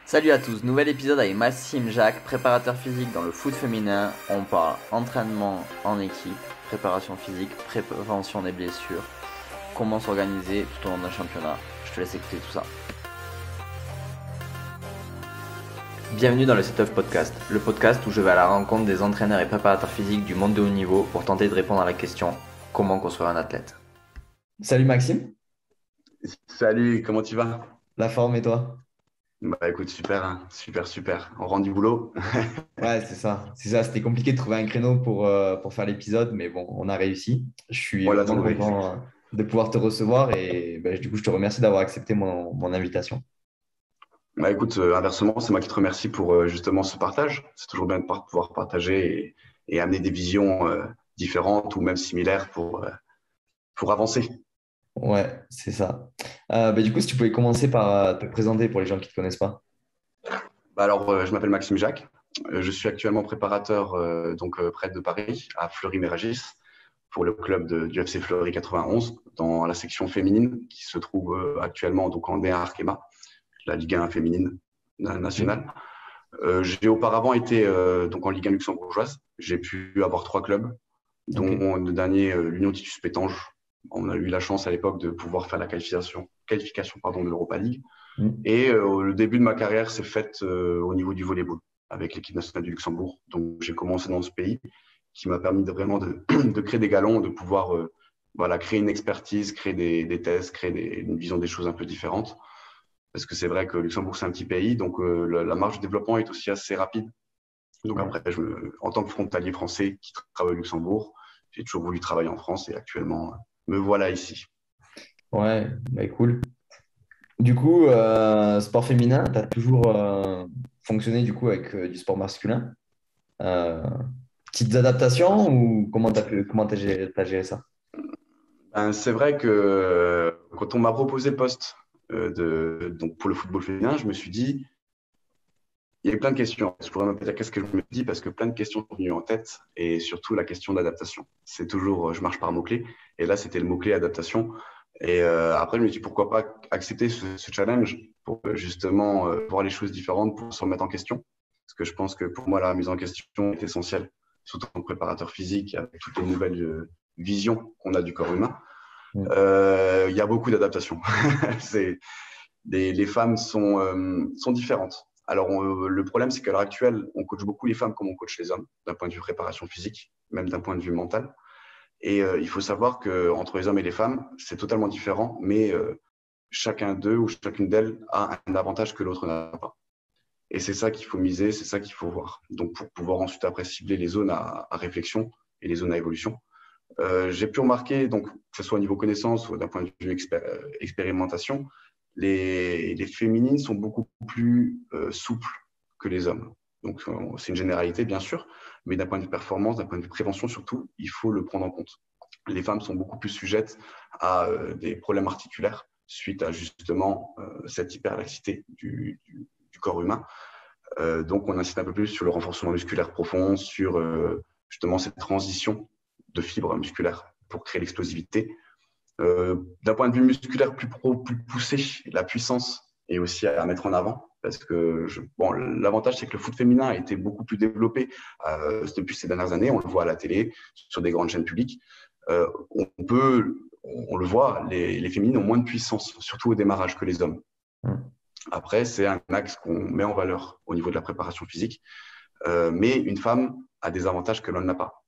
Salut à tous, nouvel épisode avec Maxime Jacques, préparateur physique dans le foot féminin. On parle entraînement en équipe, préparation physique, prévention des blessures, comment s'organiser tout au long d'un championnat. Je te laisse écouter tout ça. Bienvenue dans le Setup Podcast, le podcast où je vais à la rencontre des entraîneurs et préparateurs physiques du monde de haut niveau pour tenter de répondre à la question comment construire un athlète. Salut Maxime. Salut, comment tu vas? La forme et toi? Bah écoute, super, hein, super. On rend du boulot. Ouais, c'est ça. C'est ça. C'était compliqué de trouver un créneau pour faire l'épisode, mais bon, on a réussi. Je suis On l'a vraiment trouvé. content de pouvoir te recevoir et ben, du coup, je te remercie d'avoir accepté mon invitation. Bah écoute, inversement, c'est moi qui te remercie pour justement ce partage. C'est toujours bien de pouvoir partager et amener des visions différentes ou même similaires pour avancer. Ouais, c'est ça. Ben, du coup, si tu pouvais commencer par te présenter pour les gens qui ne te connaissent pas. Bah alors, je m'appelle Maxime Jacques. Je suis actuellement préparateur près de Paris, à Fleury-Méragis, pour le club du FC Fleury 91, dans la section féminine qui se trouve actuellement donc en D1 Arkema, la Ligue 1 féminine Ok. nationale. J'ai auparavant été donc en Ligue 1 luxembourgeoise. J'ai pu avoir 3 clubs, Ok. dont le dernier, l'Union Titus Pétange. On a eu la chance à l'époque de pouvoir faire la qualification de l'Europa League. Mm. Et le début de ma carrière s'est fait au niveau du volleyball avec l'équipe nationale du Luxembourg. Donc j'ai commencé dans ce pays qui m'a permis vraiment de créer des galons, de pouvoir créer une expertise, créer des tests, une vision des choses un peu différentes. Parce que c'est vrai que Luxembourg, c'est un petit pays, donc la marge de développement est aussi assez rapide. Donc Ouais. après, en tant que frontalier français qui travaille au Luxembourg, j'ai toujours voulu travailler en France et actuellement, me voilà ici. Ouais, bah, cool. Du coup, sport féminin, tu as toujours fonctionné du coup avec du sport masculin. Euh, Petites adaptations ou t'as géré ça? Ben, c'est vrai que quand on m'a proposé le poste donc pour le football féminin, je me suis dit, il y a eu plein de questions. Je pourrais même pas dire qu'est-ce que je me dis parce que plein de questions sont venues en tête et surtout la question d'adaptation. C'est toujours, je marche par mots-clés et là, c'était le mot-clé adaptation. Et après, je me suis dit, pourquoi pas accepter ce challenge pour justement voir les choses différentes, pour se remettre en question. Parce que je pense que pour moi, la mise en question est essentielle, surtout en préparateur physique, avec toutes les nouvelles visions qu'on a du corps humain. Mm. Il y a beaucoup d'adaptations. Les femmes sont différentes. Alors, le problème, c'est qu'à l'heure actuelle, on coach beaucoup les femmes comme on coach les hommes, d'un point de vue préparation physique, même d'un point de vue mental. Et il faut savoir qu'entre les hommes et les femmes, c'est totalement différent, mais chacun d'eux ou chacune d'elles a un avantage que l'autre n'a pas. Et c'est ça qu'il faut miser, c'est ça qu'il faut voir. Donc, pour pouvoir ensuite après cibler les zones à réflexion et les zones à évolution. J'ai pu remarquer, donc, que ce soit au niveau connaissance ou d'un point de vue expérimentation, les féminines sont beaucoup plus souples que les hommes. Donc, c'est une généralité, bien sûr, mais d'un point de vue performance, d'un point de vue prévention surtout, il faut le prendre en compte. Les femmes sont beaucoup plus sujettes à des problèmes articulaires suite à justement cette hyperlaxité du corps humain. Donc, on insiste un peu plus sur le renforcement musculaire profond, sur justement cette transition de fibres musculaires pour créer l'explosivité. D'un point de vue musculaire plus poussé, la puissance est aussi à mettre en avant. Parce que l'avantage, c'est que le foot féminin a été beaucoup plus développé depuis ces dernières années. On le voit à la télé, sur des grandes chaînes publiques. On le voit, les féminines ont moins de puissance, surtout au démarrage que les hommes. Mm. Après, c'est un axe qu'on met en valeur au niveau de la préparation physique. Mais une femme a des avantages que l'on n'a pas.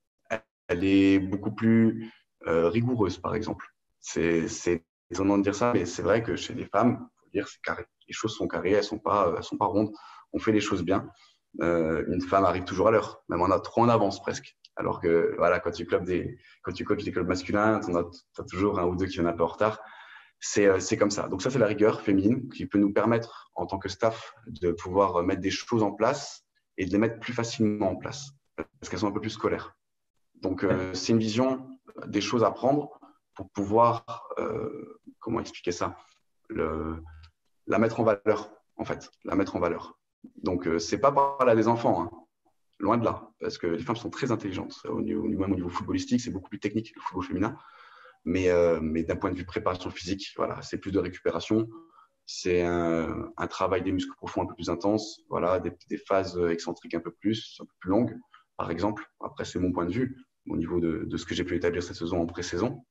Elle est beaucoup plus rigoureuse, par exemple. C'est étonnant de dire ça, mais c'est vrai que chez les femmes, il faut dire c'est carré. Les choses sont carrées, elles sont pas rondes. On fait les choses bien. Une femme arrive toujours à l'heure, même on a trop en avance presque. Alors que voilà, quand tu coaches des clubs masculins, tu as toujours un ou deux qui viennent un peu en retard. C'est comme ça. Donc ça, c'est la rigueur féminine qui peut nous permettre, en tant que staff, de pouvoir mettre des choses en place et de les mettre plus facilement en place, parce qu'elles sont un peu plus scolaires. Donc c'est une vision des choses à prendre pour pouvoir, comment expliquer ça, le, la mettre en valeur, en fait, la mettre en valeur. Donc c'est pas par là des enfants, hein, loin de là, parce que les femmes sont très intelligentes. Même au niveau footballistique, c'est beaucoup plus technique, le football féminin. Mais d'un point de vue préparation physique, voilà, c'est plus de récupération, c'est un travail des muscles profonds un peu plus intense, voilà, des phases excentriques un peu plus longues, par exemple. Après, c'est mon point de vue au niveau de ce que j'ai pu établir cette saison en pré-saison.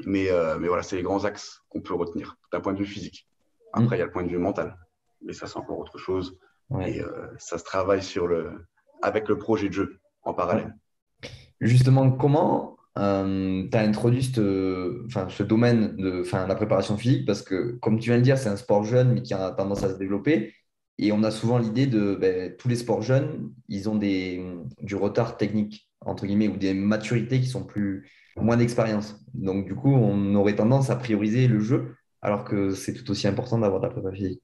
Mais voilà, c'est les grands axes qu'on peut retenir d'un point de vue physique. Après, il y a le point de vue mental, mais ça, c'est encore autre chose. Ouais. Et ça se travaille avec le projet de jeu en parallèle. Justement, comment tu as introduit ce domaine de la préparation physique? Parce que, comme tu viens de le dire, c'est un sport jeune, mais qui a tendance à se développer. Et on a souvent l'idée de tous les sports jeunes, ils ont du retard technique, entre guillemets, ou des maturités qui sont moins d'expérience. Donc, du coup, on aurait tendance à prioriser le jeu, alors que c'est tout aussi important d'avoir de la préparation physique.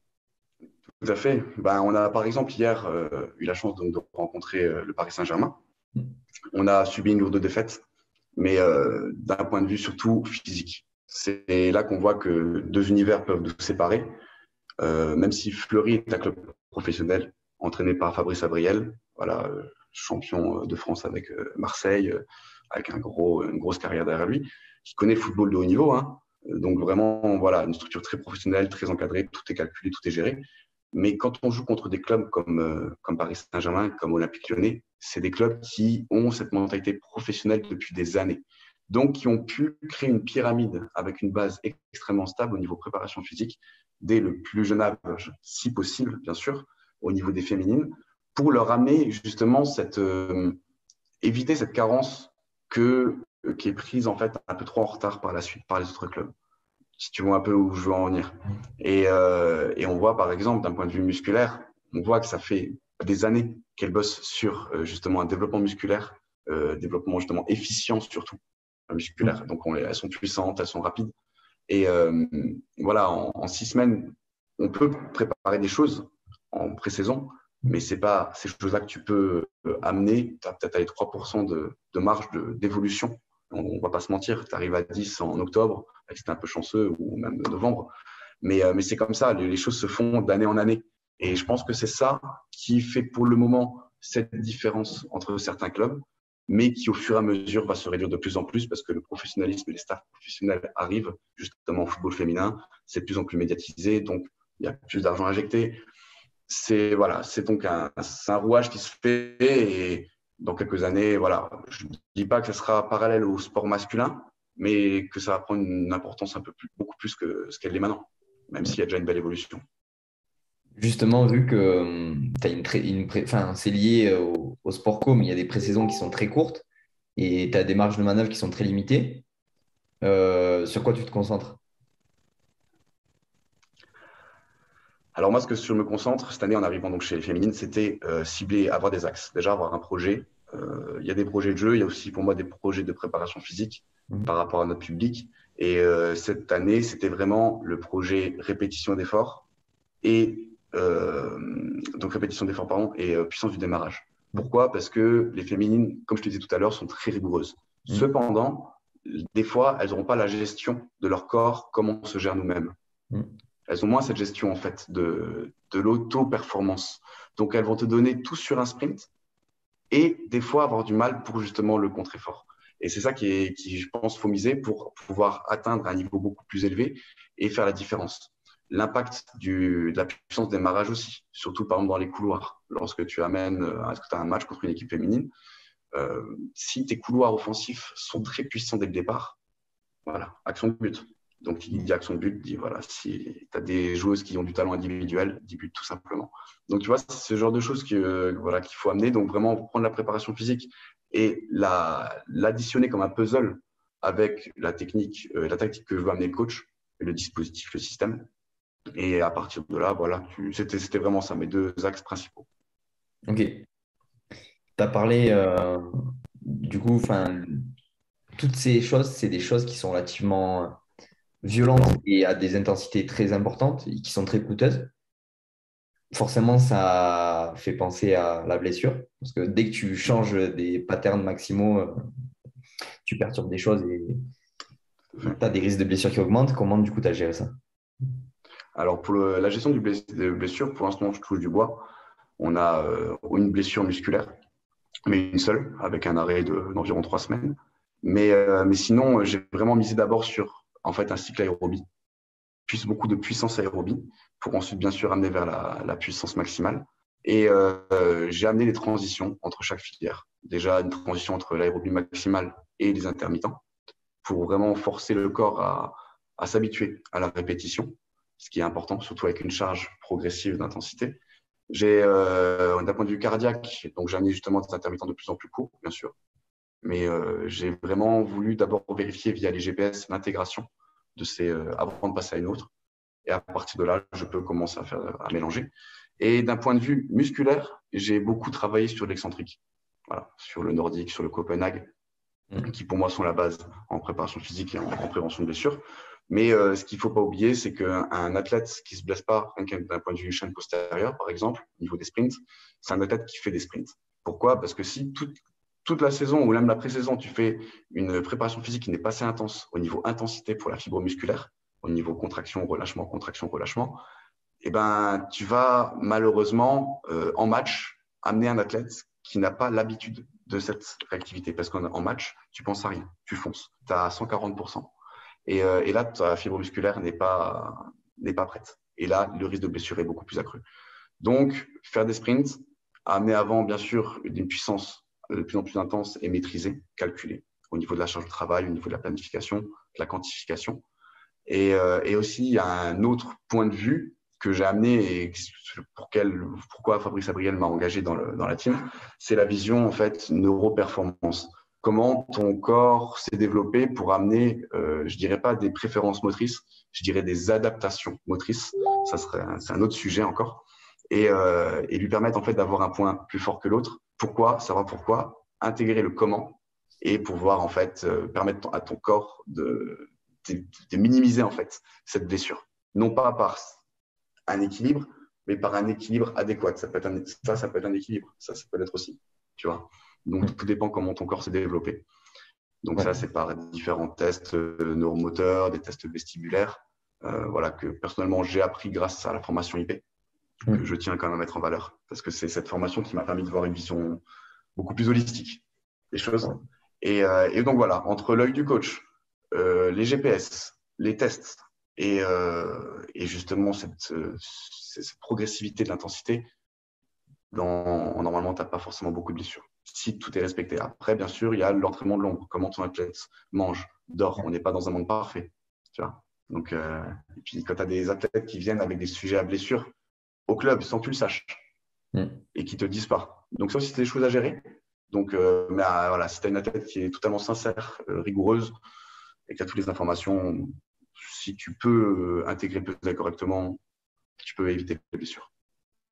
Tout à fait. Ben, on a par exemple hier eu la chance de rencontrer le Paris Saint-Germain. On a subi une lourde défaite, mais d'un point de vue surtout physique. C'est là qu'on voit que deux univers peuvent nous séparer. Même si Fleury est un club professionnel, entraîné par Fabrice Abriel, voilà, champion de France avec Marseille, avec une grosse carrière derrière lui, qui connaît le football de haut niveau. Hein. Donc vraiment, voilà, une structure très professionnelle, très encadrée, tout est calculé, tout est géré. Mais quand on joue contre des clubs comme Paris Saint-Germain, comme Olympique Lyonnais, c'est des clubs qui ont cette mentalité professionnelle depuis des années. Donc, qui ont pu créer une pyramide avec une base extrêmement stable au niveau préparation physique, dès le plus jeune âge, si possible, bien sûr, au niveau des féminines, pour leur amener justement éviter cette carence qui est prise en fait un peu trop en retard par la suite par les autres clubs. Si tu vois un peu où je veux en venir. Et on voit par exemple d'un point de vue musculaire, on voit que ça fait des années qu'elles bossent sur justement un développement musculaire, développement justement efficient surtout musculaire. Donc elles sont puissantes, elles sont rapides. Et voilà, en 6 semaines, on peut préparer des choses en pré-saison, mais c'est pas ces choses-là que tu peux amener. Tu as peut-être les 3% de marge d'évolution. On ne va pas se mentir, tu arrives à 10 en octobre, c'était un peu chanceux, ou même novembre. Mais c'est comme ça, les choses se font d'année en année. Et je pense que c'est ça qui fait pour le moment cette différence entre certains clubs, mais qui au fur et à mesure va se réduire de plus en plus parce que le professionnalisme et les staffs professionnels arrivent justement au football féminin. C'est de plus en plus médiatisé, donc il y a plus d'argent injecté. C'est donc un rouage qui se fait et dans quelques années, voilà, je ne dis pas que ce sera parallèle au sport masculin, mais que ça va prendre une importance beaucoup plus que ce qu'elle est maintenant, même s'il y a déjà une belle évolution. Justement, vu que c'est lié au sport co, mais il y a des pré-saisons qui sont très courtes et tu as des marges de manœuvre qui sont très limitées, sur quoi tu te concentres? Alors moi, ce que je me concentre cette année en arrivant donc chez les féminines, c'était cibler, avoir des axes. Déjà, avoir un projet. Il y a des projets de jeu, il y a aussi pour moi des projets de préparation physique par rapport à notre public. Et cette année, c'était vraiment le projet répétition d'efforts et donc répétition d'efforts pardon et puissance du démarrage. Pourquoi? Parce que les féminines, comme je te disais tout à l'heure, sont très rigoureuses. Cependant, des fois, elles n'auront pas la gestion de leur corps comme on se gère nous-mêmes. Elles ont moins cette gestion en fait de l'auto-performance. Donc elles vont te donner tout sur un sprint et des fois avoir du mal pour justement le contre-effort. Et c'est ça qui, je pense, faut miser pour pouvoir atteindre un niveau beaucoup plus élevé et faire la différence. L'impact de la puissance de démarrage aussi, surtout par exemple dans les couloirs. Lorsque tu amènes, est-ce que tu as un match contre une équipe féminine, si tes couloirs offensifs sont très puissants dès le départ, voilà, action de but. Donc, qui dit action de but, dit voilà, si tu as des joueuses qui ont du talent individuel, dit but tout simplement. Donc, tu vois, c'est ce genre de choses voilà, qu'il faut amener. Donc, vraiment, prendre la préparation physique et l'additionner comme un puzzle avec la technique, la tactique que je veux amener le coach, le dispositif, le système. Et à partir de là, voilà, c'était vraiment ça, mes deux axes principaux. Ok. Tu as parlé, du coup, toutes ces choses, c'est des choses qui sont relativement violentes et à des intensités très importantes et qui sont très coûteuses. Forcément, ça fait penser à la blessure. Parce que dès que tu changes des patterns maximaux, tu perturbes des choses et tu as des risques de blessure qui augmentent. Comment, du coup, tu as géré ça? Alors, pour la gestion des blessures, pour l'instant, je touche du bois. On a une blessure musculaire, mais une seule, avec un arrêt d'environ 3 semaines. Mais sinon, j'ai vraiment misé d'abord sur en fait, un cycle aérobie beaucoup de puissance aérobie pour ensuite, bien sûr, amener vers la puissance maximale. Et j'ai amené des transitions entre chaque filière. Déjà, une transition entre l'aérobie maximale et les intermittents pour vraiment forcer le corps à s'habituer à la répétition, ce qui est important, surtout avec une charge progressive d'intensité. D'un point de vue cardiaque, donc j'ai amené justement des intermittents de plus en plus courts, bien sûr, mais j'ai vraiment voulu d'abord vérifier via les GPS l'intégration de ces avant de passer à une autre. Et à partir de là, je peux commencer à mélanger. Et d'un point de vue musculaire, j'ai beaucoup travaillé sur l'excentrique, voilà, sur le nordique, sur le Copenhague, qui pour moi sont la base en préparation physique et en prévention de blessures. Mais ce qu'il ne faut pas oublier, c'est qu'un athlète qui ne se blesse pas, d'un point de vue chaîne postérieure, par exemple, au niveau des sprints, c'est un athlète qui fait des sprints. Pourquoi? Parce que si toute la saison ou même la pré-saison, tu fais une préparation physique qui n'est pas assez intense au niveau intensité pour la fibre musculaire, au niveau contraction, relâchement, eh ben, tu vas malheureusement, en match, amener un athlète qui n'a pas l'habitude de cette réactivité. Parce qu'en match, tu penses à rien, tu fonces, tu as 140%. Et là, ta fibre musculaire n'est pas prête. Et là, le risque de blessure est beaucoup plus accru. Donc, faire des sprints, amener avant, bien sûr, une puissance de plus en plus intense et maîtrisée, calculée, au niveau de la charge de travail, au niveau de la planification, de la quantification. Et aussi, il y a un autre point de vue que j'ai amené et pourquoi Fabrice Abriel m'a engagé dans la team, c'est la vision en fait neuroperformance. Comment ton corps s'est développé pour amener, je dirais pas des préférences motrices, je dirais des adaptations motrices. C'est un autre sujet encore. Et lui permettre en fait d'avoir un point plus fort que l'autre. Pourquoi? Savoir pourquoi, intégrer le comment et pouvoir en fait permettre à ton corps de minimiser en fait cette blessure. Non pas par un équilibre, mais par un équilibre adéquat. Ça peut être un équilibre, ça peut l'être aussi, tu vois. Donc, tout dépend comment ton corps s'est développé. Donc, ça, c'est par différents tests neuromoteurs, des tests vestibulaires, voilà, que personnellement, j'ai appris grâce à la formation IP, que je tiens quand même à mettre en valeur, parce que c'est cette formation qui m'a permis de voir une vision beaucoup plus holistique des choses. Et donc, voilà, entre l'œil du coach, les GPS, les tests et justement cette progressivité de l'intensité, normalement, tu n'as pas forcément beaucoup de blessures. Si tout est respecté. Après, bien sûr, il y a l'entraînement de l'ombre, comment ton athlète mange, dort. On n'est pas dans un monde parfait. Tu vois. Donc, et puis, quand tu as des athlètes qui viennent avec des sujets à blessure au club sans que tu le saches et qui ne te disent pas. Donc, ça aussi, c'est des choses à gérer. Donc, mais voilà, si tu as une athlète qui est totalement sincère, rigoureuse, et que tu as toutes les informations, si tu peux intégrer le puzzle correctement, tu peux éviter les blessures.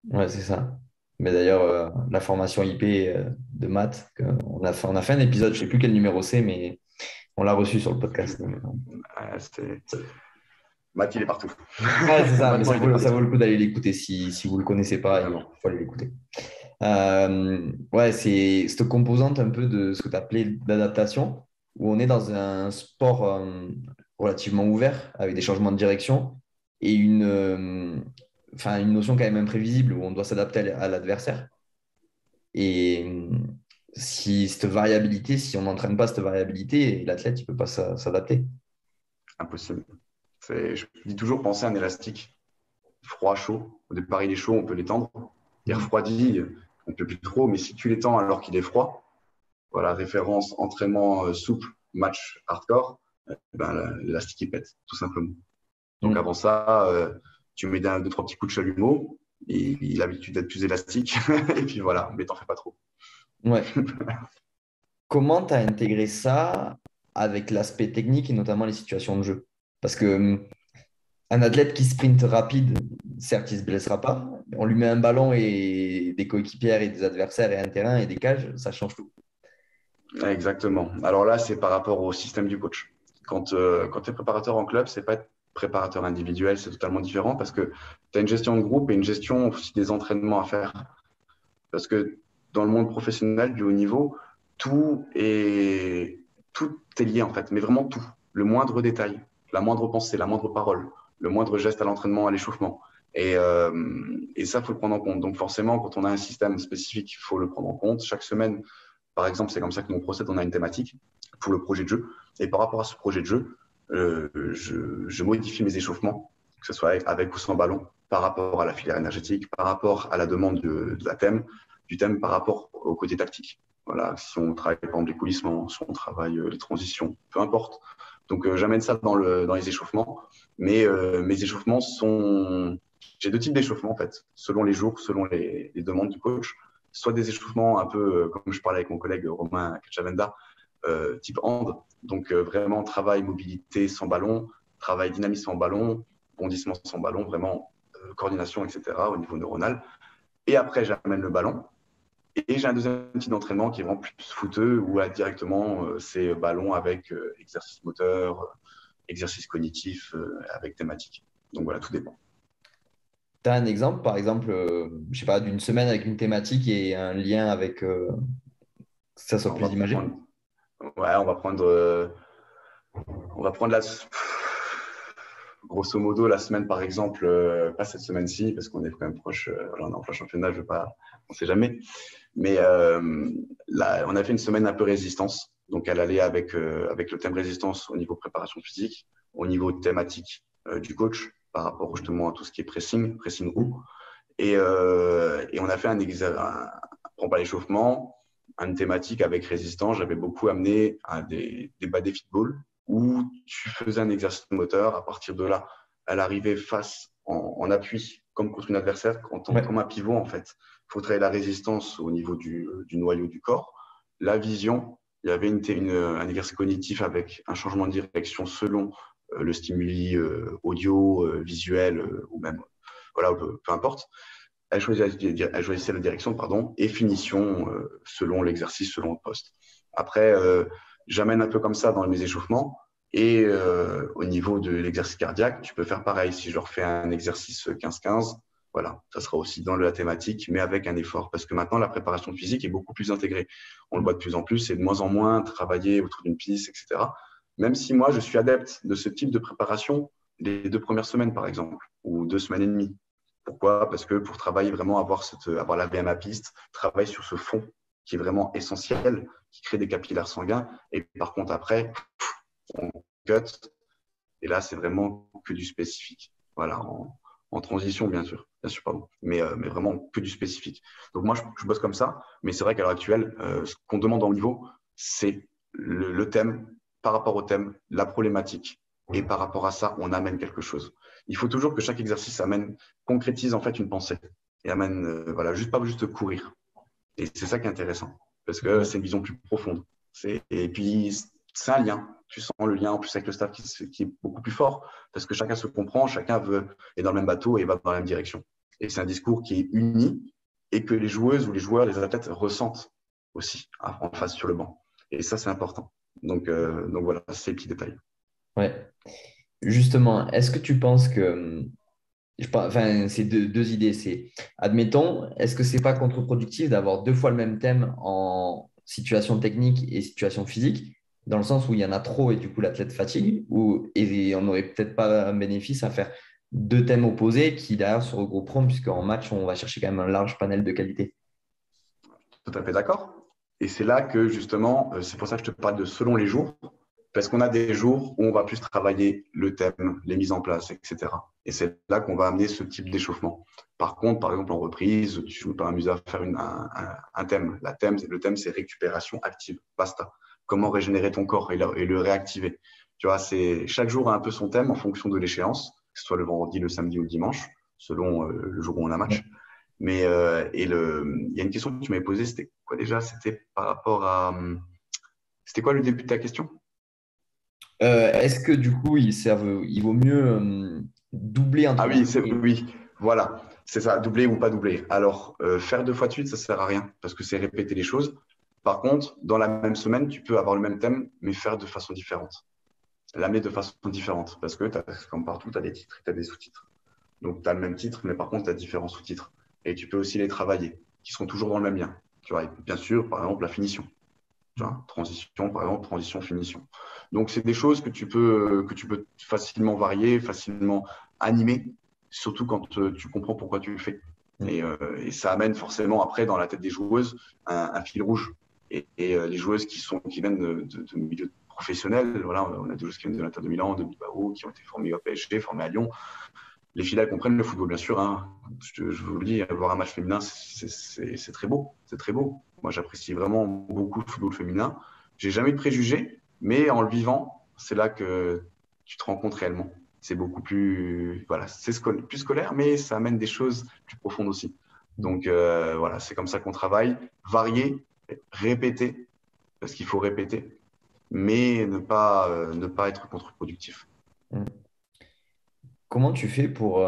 Ouais, c'est ça. Mais d'ailleurs, la formation IP de maths, on a fait un épisode, je ne sais plus quel numéro c'est, mais on l'a reçu sur le podcast. Math, il est partout. Ouais, c'est ça, mais ça vaut le coup d'aller l'écouter si vous ne le connaissez pas, il faut aller l'écouter. Ouais, c'est cette composante un peu de ce que tu appelais d'adaptation, où on est dans un sport relativement ouvert, avec des changements de direction et une notion quand même imprévisible, où on doit s'adapter à l'adversaire. Et si on n'entraîne pas cette variabilité, l'athlète, il ne peut pas s'adapter. Impossible. Je dis toujours, penser à un élastique. Froid, chaud. Au départ, il est chaud, on peut l'étendre. Il refroidit, on ne peut plus trop, mais si tu l'étends alors qu'il est froid, voilà, référence entraînement souple, match hardcore, ben, l'élastique il pète, tout simplement. Donc avant ça, tu mets deux, trois petits coups de chalumeau, et il a l'habitude d'être plus élastique, et puis voilà, mais t'en fais pas trop. Ouais. Comment tu as intégré ça avec l'aspect technique et notamment les situations de jeu? Parce que un athlète qui sprinte rapide, certes, il ne se blessera pas. On lui met un ballon et des coéquipières et des adversaires et un terrain et des cages, ça change tout. Exactement. Alors là, c'est par rapport au système du coach. Quand tu es préparateur en club, c'est pas être préparateur individuel, c'est totalement différent parce que tu as une gestion de groupe et une gestion aussi des entraînements à faire. Parce que dans le monde professionnel du haut niveau, tout est lié en fait, mais vraiment tout. Le moindre détail, la moindre pensée, la moindre parole, le moindre geste à l'entraînement, à l'échauffement. Et ça, il faut le prendre en compte. Donc forcément, quand on a un système spécifique, il faut le prendre en compte. Chaque semaine, par exemple, c'est comme ça que nous on procède, on a une thématique pour le projet de jeu. Et par rapport à ce projet de jeu, je modifie mes échauffements que ce soit avec ou sans ballon, par rapport à la filière énergétique, par rapport à la demande de la thème, du thème par rapport au côté tactique. Voilà, si on travaille par exemple les coulissements, si on travaille les transitions, peu importe. Donc j'amène ça dans les échauffements, mais mes échauffements sont… J'ai deux types d'échauffements en fait, selon les jours, selon les demandes du coach. Soit des échauffements un peu, comme je parlais avec mon collègue Romain Cachavenda, type hand, donc vraiment travail, mobilité sans ballon, travail dynamisme sans ballon, bondissement sans ballon, vraiment coordination, etc. au niveau neuronal. Et après, j'amène le ballon. Et j'ai un deuxième type d'entraînement qui est vraiment plus footeux, où là, directement, c'est ballon avec exercice moteur, exercice cognitif, avec thématique. Donc voilà, tout dépend. Tu as un exemple, par exemple, je sais pas, d'une semaine avec une thématique et un lien avec que ça soit On plus va imagé? prendre, ouais, on va prendre la, grosso modo, la semaine, par exemple, pas cette semaine-ci, parce qu'on est quand même proche, on est en plein championnat, je veux pas, on sait jamais. Mais là, on a fait une semaine un peu résistance. Donc, elle allait avec le thème résistance au niveau préparation physique, au niveau thématique du coach, par rapport justement à tout ce qui est pressing, pressing haut. Et on a fait pour pas l'échauffement, une thématique avec résistance. J'avais beaucoup amené à des bas défis de ball où tu faisais un exercice moteur. À partir de là, elle arrivait face en appui, comme contre une adversaire, comme Ouais. un pivot en fait. Il faut travailler la résistance au niveau du noyau du corps. La vision, il y avait un exercice cognitif avec un changement de direction selon le stimuli audio, visuel ou même, voilà, peu importe. Elle choisissait la direction, pardon, et finition selon l'exercice, selon le poste. Après, j'amène un peu comme ça dans mes échauffements. Et au niveau de l'exercice cardiaque, tu peux faire pareil. Si je refais un exercice 15-15, voilà, ça sera aussi dans la thématique, mais avec un effort. Parce que maintenant, la préparation physique est beaucoup plus intégrée. On le voit de plus en plus, c'est de moins en moins travailler autour d'une piste, etc. Même si moi, je suis adepte de ce type de préparation les 2 premières semaines, par exemple, ou 2 semaines et demie. Pourquoi? Parce que pour travailler vraiment, avoir la VM à piste, travailler sur ce fond qui est vraiment essentiel, qui crée des capillaires sanguins. Et par contre, après, on cut. Et là, c'est vraiment que du spécifique. Voilà, en transition, bien sûr, pardon. Mais vraiment que du spécifique. Donc moi, je bosse comme ça. Mais c'est vrai qu'à l'heure actuelle, ce qu'on demande en haut niveau, c'est le thème, par rapport au thème, la problématique. Et par rapport à ça, on amène quelque chose. Il faut toujours que chaque exercice concrétise en fait une pensée. Et amène, voilà, pas juste courir. Et c'est ça qui est intéressant. Parce que Ouais. c'est une vision plus profonde. Et puis, c'est un lien. Tu sens le lien en plus avec le staff qui est beaucoup plus fort parce que chacun se comprend, chacun est dans le même bateau et va dans la même direction. Et c'est un discours qui est uni et que les joueuses ou les joueurs, les athlètes ressentent aussi en face sur le banc. Et ça, c'est important. Donc voilà, c'est les petits détails. Ouais. Justement, est-ce que tu penses que, enfin, c'est deux idées, c'est, admettons, est-ce que c'est pas contre-productif d'avoir deux fois le même thème en situation technique et situation physique, dans le sens où il y en a trop et du coup l'athlète fatigue, et on n'aurait peut-être pas un bénéfice à faire deux thèmes opposés qui derrière se regrouperont, puisqu'en match, on va chercher quand même un large panel de qualité. Tout à fait d'accord. Et c'est là que justement, c'est pour ça que je te parle de selon les jours, parce qu'on a des jours où on va plus travailler le thème, les mises en place, etc. Et c'est là qu'on va amener ce type d'échauffement. Par contre, par exemple, en reprise, tu ne peux pas amuser à faire un thème. Le thème, c'est récupération active, basta. Comment régénérer ton corps et le réactiver. Tu vois, chaque jour a un peu son thème en fonction de l'échéance, que ce soit le vendredi, le samedi ou le dimanche, selon le jour où on a match. Ouais. Il y a une question que tu m'avais posée, c'était quoi déjà? C'était par rapport à. C'était quoi le début de ta question? Est-ce que du coup, il vaut mieux doubler entre Ah oui, guillemets. oui, voilà, c'est ça, doubler ou pas doubler. Alors, faire 2 fois de suite, ça ne sert à rien parce que c'est répéter les choses. Par contre, dans la même semaine, tu peux avoir le même thème, mais faire de façon différente. L'amener de façon différente parce que, comme partout, tu as des titres et tu as des sous-titres. Donc, tu as le même titre, mais par contre, tu as différents sous-titres. Et tu peux aussi les travailler, qui seront toujours dans le même lien. Tu vois, et bien sûr, par exemple, la finition. Tu vois, transition, par exemple, transition, finition. Donc, c'est des choses que tu peux facilement varier, facilement animer, surtout quand tu comprends pourquoi tu le fais. Et ça amène forcément après dans la tête des joueuses un fil rouge. Et les joueuses qui viennent de milieux professionnels, voilà, on a des joueuses qui viennent de l'Inter de Milan, de Bilbao, qui ont été formées au PSG, formées à Lyon, Les filles, elles comprennent le football, bien sûr, hein. Je vous le dis, voir un match féminin, c'est très beau. C'est très beau. Moi, j'apprécie vraiment beaucoup le football féminin. J'ai jamais eu de préjugés, mais en le vivant, c'est là que tu te rends compte réellement. C'est beaucoup plus, voilà, plus scolaire, mais ça amène des choses plus profondes aussi. Donc, voilà, c'est comme ça qu'on travaille. Varier, répéter, parce qu'il faut répéter, mais ne pas être contre-productif. Mm. Comment tu fais pour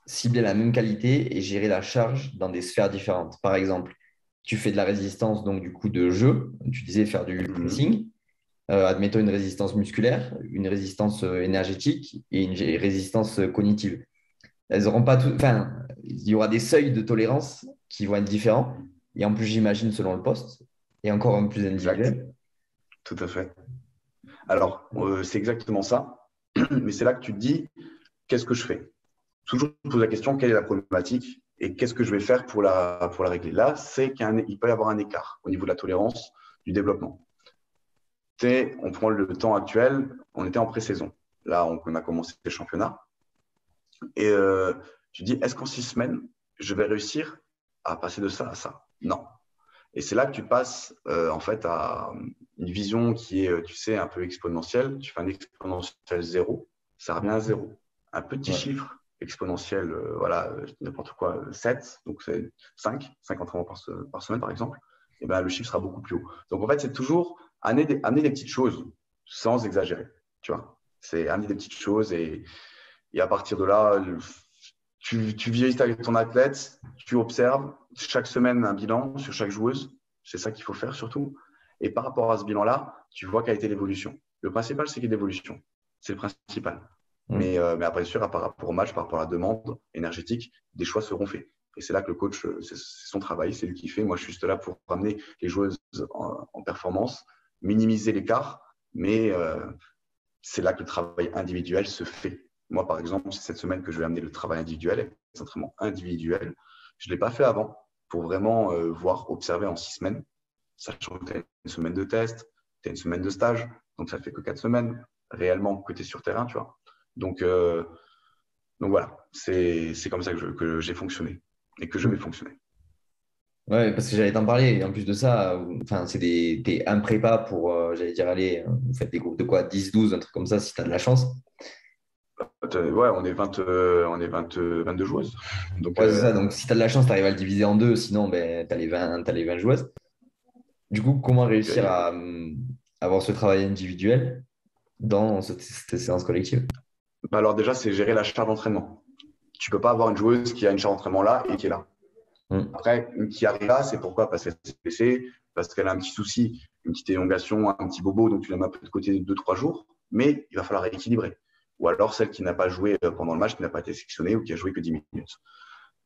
cibler la même qualité et gérer la charge dans des sphères différentes? Par exemple, tu fais de la résistance, donc du coup de jeu. Tu disais faire du Mhm. pressing. Admettons une résistance musculaire, une résistance énergétique et une résistance cognitive. Elles auront pas tout, enfin, il y aura des seuils de tolérance qui vont être différents. Et en plus, j'imagine selon le poste et encore un plus Exact, individuel. tout à fait. Alors, c'est exactement ça. Mais c'est là que tu te dis, qu'est-ce que je fais? Toujours te pose la question, quelle est la problématique et qu'est-ce que je vais faire pour la régler? Là, c'est qu'il peut y avoir un écart au niveau de la tolérance du développement. On prend le temps actuel, on était en pré-saison. Là, on a commencé le championnat. Et tu dis, est-ce qu'en 6 semaines, je vais réussir à passer de ça à ça? Non. Et c'est là que tu passes en fait à une vision qui est, tu sais, un peu exponentielle. Tu fais un exponentiel zéro, ça revient à zéro. Un petit Ouais. chiffre exponentiel, voilà, n'importe quoi, 7, donc c'est 5 entraînements par semaine par exemple, et ben, le chiffre sera beaucoup plus haut. Donc en fait, c'est toujours amener des petites choses sans exagérer, tu vois. C'est amener des petites choses et à partir de là, tu vieillis avec ton athlète, tu observes chaque semaine un bilan sur chaque joueuse. C'est ça qu'il faut faire surtout. Et par rapport à ce bilan-là, tu vois quelle a été l'évolution. Le principal, c'est qu'il y ait l'évolution. C'est le principal. Mm. Mais après, sûr, par rapport au match, par rapport à la demande énergétique, des choix seront faits. Et c'est là que le coach, c'est son travail, c'est lui qui fait. Moi, je suis juste là pour ramener les joueuses en performance, minimiser l'écart, mais c'est là que le travail individuel se fait. Moi, par exemple, c'est cette semaine que je vais amener le travail individuel, les entraînements individuels. Je ne l'ai pas fait avant pour vraiment voir, observer en 6 semaines, sachant que tu as une semaine de test, tu as une semaine de stage, donc ça ne fait que 4 semaines réellement que tu es sur terrain, tu vois. Donc, euh, donc voilà, c'est comme ça que j'ai fonctionné et que je vais Mm. fonctionner. Ouais, parce que j'allais t'en parler. Et en plus de ça, enfin, t'es un prépa pour, j'allais dire, allez, vous faites des groupes de quoi, 10, 12, un truc comme ça, si tu as de la chance. Ouais, on est 22 joueuses. Donc, Ouais, c'est ça. Donc, si tu as de la chance, tu arrives à le diviser en deux. Sinon, ben, tu as t'as les 20 joueuses. Du coup, comment réussir à avoir ce travail individuel dans cette séance collective? bah alors déjà, c'est gérer la charge d'entraînement. Tu peux pas avoir une joueuse qui a une charge d'entraînement là et qui est là. Mm. Après, une qui arrive là, c'est pourquoi? Parce qu'elle s'est blessée, parce qu'elle a un petit souci, une petite élongation, un petit bobo, donc tu la mets un peu de côté 2, 3 jours, mais il va falloir rééquilibrer. Ou alors celle qui n'a pas joué pendant le match, qui n'a pas été sélectionnée ou qui a joué que 10 minutes.